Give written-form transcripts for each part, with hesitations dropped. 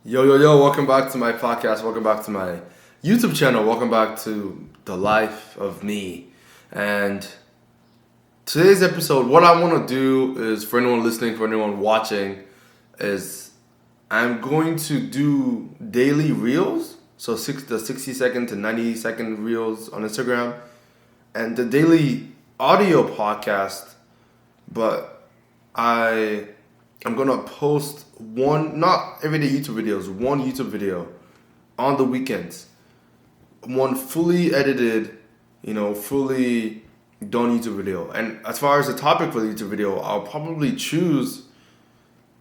Yo, welcome back to my podcast. Welcome back to my YouTube channel. Welcome back to the life of me. And today's episode, what I want to do is for anyone listening, for anyone watching, is I'm going to do daily reels. So the 60-second to 90-second reels on Instagram and the daily audio podcast. But I'm gonna post not everyday YouTube videos, one YouTube video on the weekends. One fully edited, fully done YouTube video. And as far as the topic for the YouTube video, I'll probably choose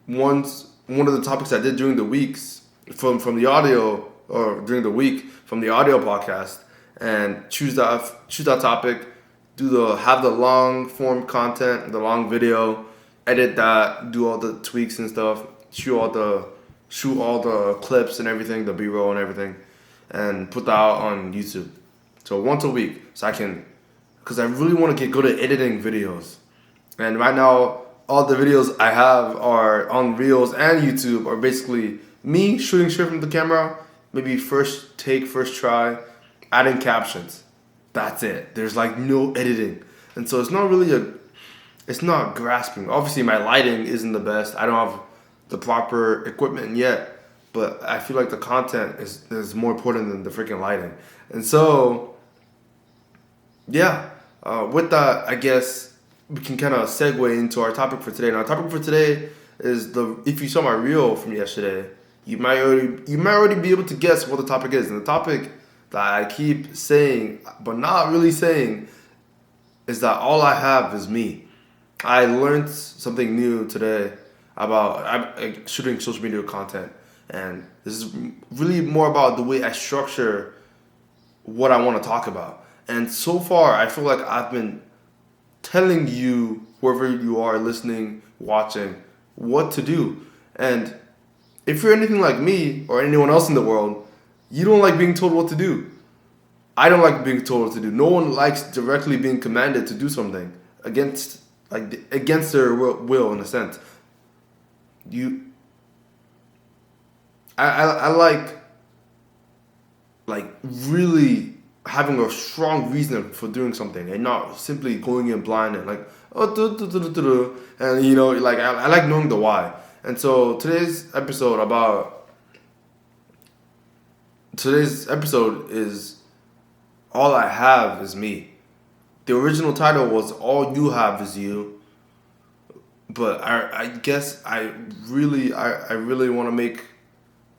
one of the topics I did during the weeks from the audio or during the week from the audio podcast and choose that topic, have the long form content, the long video, edit that, do all the tweaks and stuff, shoot all the clips and everything, the B-roll and everything, and put that out on YouTube. So once a week, because I really want to get good at editing videos. And right now, all the videos I have are on Reels and YouTube are basically me shooting straight from the camera, maybe first take, first try, adding captions. That's it. There's like no editing. And so it's not grasping. Obviously, my lighting isn't the best. I don't have the proper equipment yet, but I feel like the content is more important than the freaking lighting. And so, yeah, with that, I guess we can kind of segue into our topic for today. And our topic for today is if you saw my reel from yesterday, you might already be able to guess what the topic is. And the topic that I keep saying, but not really saying, is that all I have is me. I learned something new today about shooting social media content, and this is really more about the way I structure what I want to talk about. And so far, I feel like I've been telling you, whoever you are listening, watching, what to do. And if you're anything like me or anyone else in the world, you don't like being told what to do. I don't like being told what to do. No one likes directly being commanded to do something against their will in a sense. I like really having a strong reason for doing something and not simply going in blind and like and I like knowing the why. And so today's episode is all I have is me. The original title was All You Have Is You, but I guess I really want to make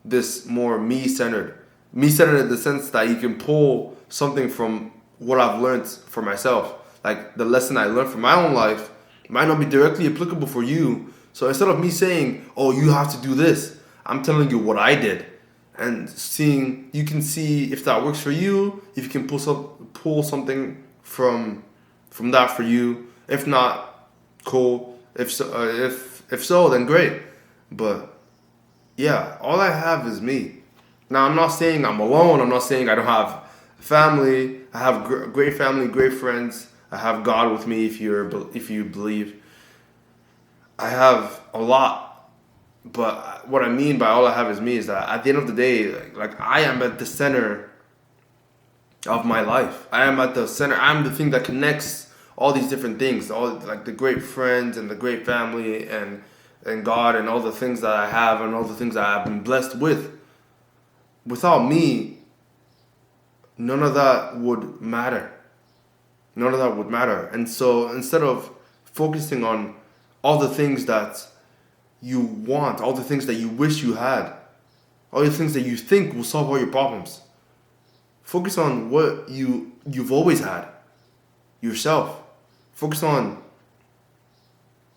this more me-centered. Me-centered in the sense that you can pull something from what I've learned for myself. Like the lesson I learned from my own life might not be directly applicable for you. So instead of me saying, oh, you have to do this, I'm telling you what I did. And you can see if that works for you, if you can pull something from that for you. If not, cool. If so, then great. But yeah, all I have is me. Now I'm not saying I'm alone. I'm not saying I don't have family. I have great family, great friends. I have God with me. If you believe, I have a lot. But what I mean by all I have is me is that at the end of the day, like I am at the center of my life. I am at the center. I'm the thing that connects all these different things, all like the great friends and the great family and God and all the things that I have and all the things that I've been blessed with. Without me, none of that would matter. None of that would matter. And so instead of focusing on all the things that you want, all the things that you wish you had, all the things that you think will solve all your problems, focus on what you've always had, yourself.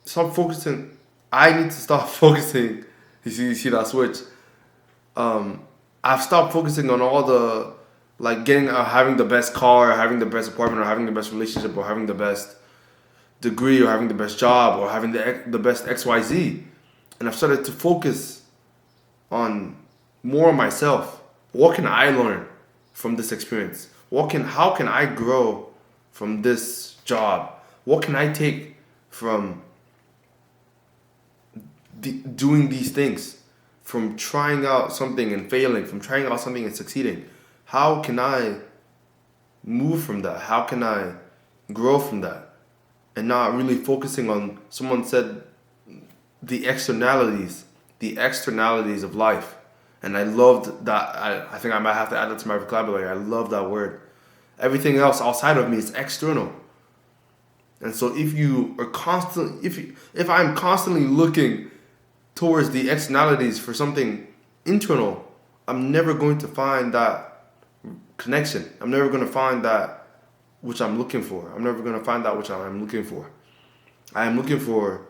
Stop focusing. I need to stop focusing. You see that switch? I've stopped focusing on all the having the best car, or having the best apartment, or having the best relationship, or having the best degree, or having the best job, or having the best XYZ. And I've started to focus on more on myself. What can I learn from this experience? How can I grow from this job? What can I take from doing these things? from trying out something and failing, from trying out something and succeeding? How can I move from that? How can I grow from that? And not really focusing on, someone said, the externalities of life. And I loved that. I think I might have to add that to my vocabulary. I love that word. Everything else outside of me is external. And so if I'm constantly looking towards the externalities for something internal, I'm never going to find that connection. I'm never going to find that which I'm looking for. I'm never going to find that which I'm looking for. I am looking for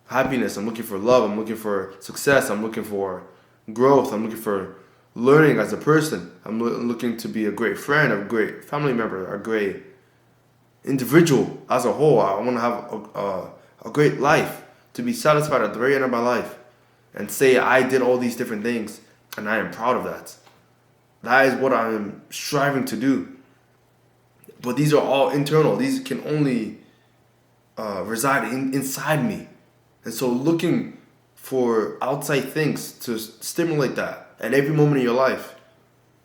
happiness. I'm looking for love. I'm looking for success. I'm looking for growth. I'm looking for learning as a person. I'm looking to be a great friend, a great family member, a great individual as a whole. I want to have a great life, to be satisfied at the very end of my life and say I did all these different things and I am proud of that. That is what I am striving to do. But these are all internal. These can only reside inside me. And so looking for outside things to stimulate that at every moment in your life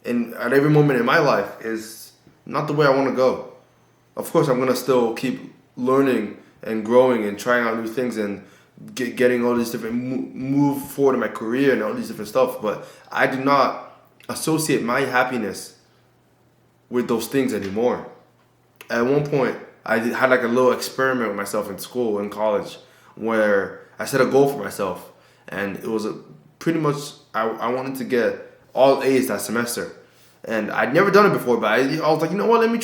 and at every moment in my life is not the way I want to go. Of course, I'm going to still keep learning and growing and trying out new things and getting all these different move forward in my career and all these different stuff. But I do not associate my happiness with those things anymore. At one point, I had like a little experiment with myself in school, in college, where I set a goal for myself. And it was pretty much, I wanted to get all A's that semester. And I'd never done it before, but I was like, you know what, let me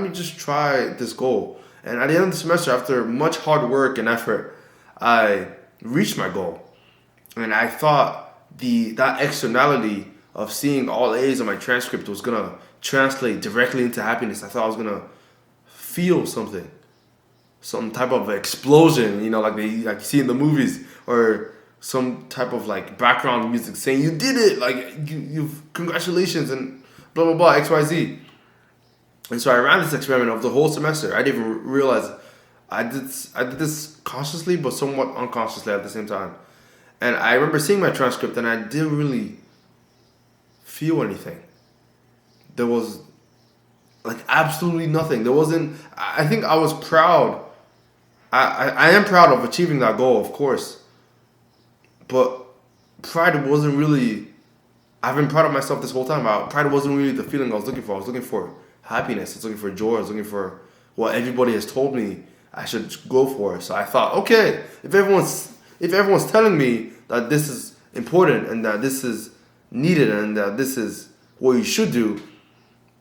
just try this goal. And at the end of the semester, after much hard work and effort, I reached my goal. And I thought that externality of seeing all A's on my transcript was going to translate directly into happiness. I thought I was going to feel something, some type of explosion, like you see in the movies, or some type of like background music saying you did it, like you've congratulations and blah blah blah XYZ. And so I ran this experiment of the whole semester. I didn't even realize I did this consciously but somewhat unconsciously at the same time. And I remember seeing my transcript and I didn't really feel anything. There was like absolutely nothing. There wasn't. I think I was proud. I am proud of achieving that goal, of course. But pride wasn't really. I've been proud of myself this whole time. Pride wasn't really the feeling I was looking for. I was looking for happiness. I was looking for joy. I was looking for what everybody has told me I should go for. So I thought, okay, if everyone's telling me that this is important and that this is needed and that this is what you should do,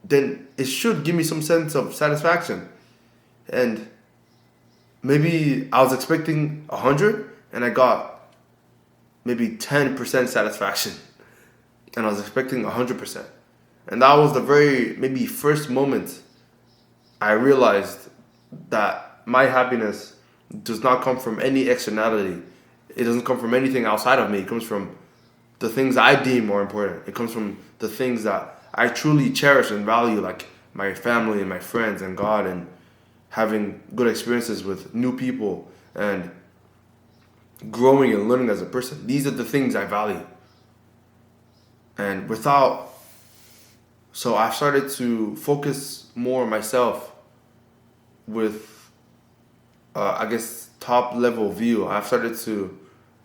then it should give me some sense of satisfaction. And maybe I was expecting 100 and I got maybe 10% satisfaction. And I was expecting 100%. And that was the very maybe first moment I realized that my happiness does not come from any externality. It doesn't come from anything outside of me. It comes from the things I deem more important. It comes from the things that I truly cherish and value, like my family and my friends and God, and having good experiences with new people and growing and learning as a person. These are the things I value. And so I started to focus more on myself with, top level view. I've started to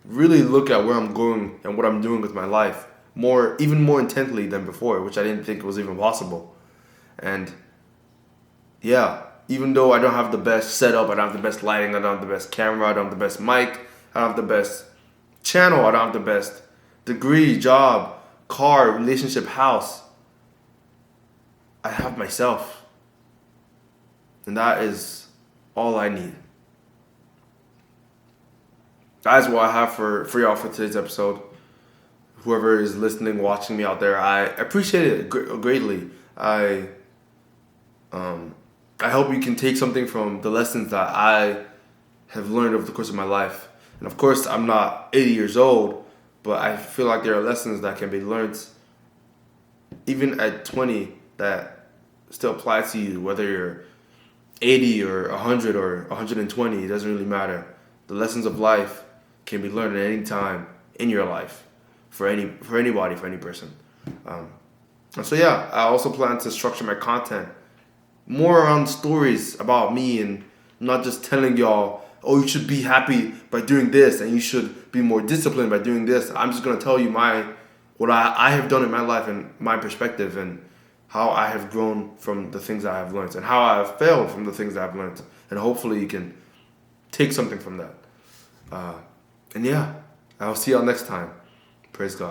really look at where I'm going and what I'm doing with my life even more intently than before, which I didn't think was even possible. And yeah, even though I don't have the best setup, I don't have the best lighting, I don't have the best camera, I don't have the best mic, I don't have the best channel, I don't have the best degree, job, car, relationship, house, I have myself. And that is all I need. That is what I have for y'all for today's episode. Whoever is listening, watching me out there, I appreciate it greatly. I hope you can take something from the lessons that I have learned over the course of my life. And of course, I'm not 80 years old, but I feel like there are lessons that can be learned even at 20 that still apply to you, whether you're 80 or 100 or 120, it doesn't really matter. The lessons of life can be learned at any time in your life. for anybody, for any person. And so yeah, I also plan to structure my content more around stories about me and not just telling y'all, oh, you should be happy by doing this and you should be more disciplined by doing this. I'm just gonna tell you what I have done in my life and my perspective and how I have grown from the things I have learned and how I have failed from the things I've learned. And hopefully you can take something from that. And yeah, I'll see y'all next time. Praise God.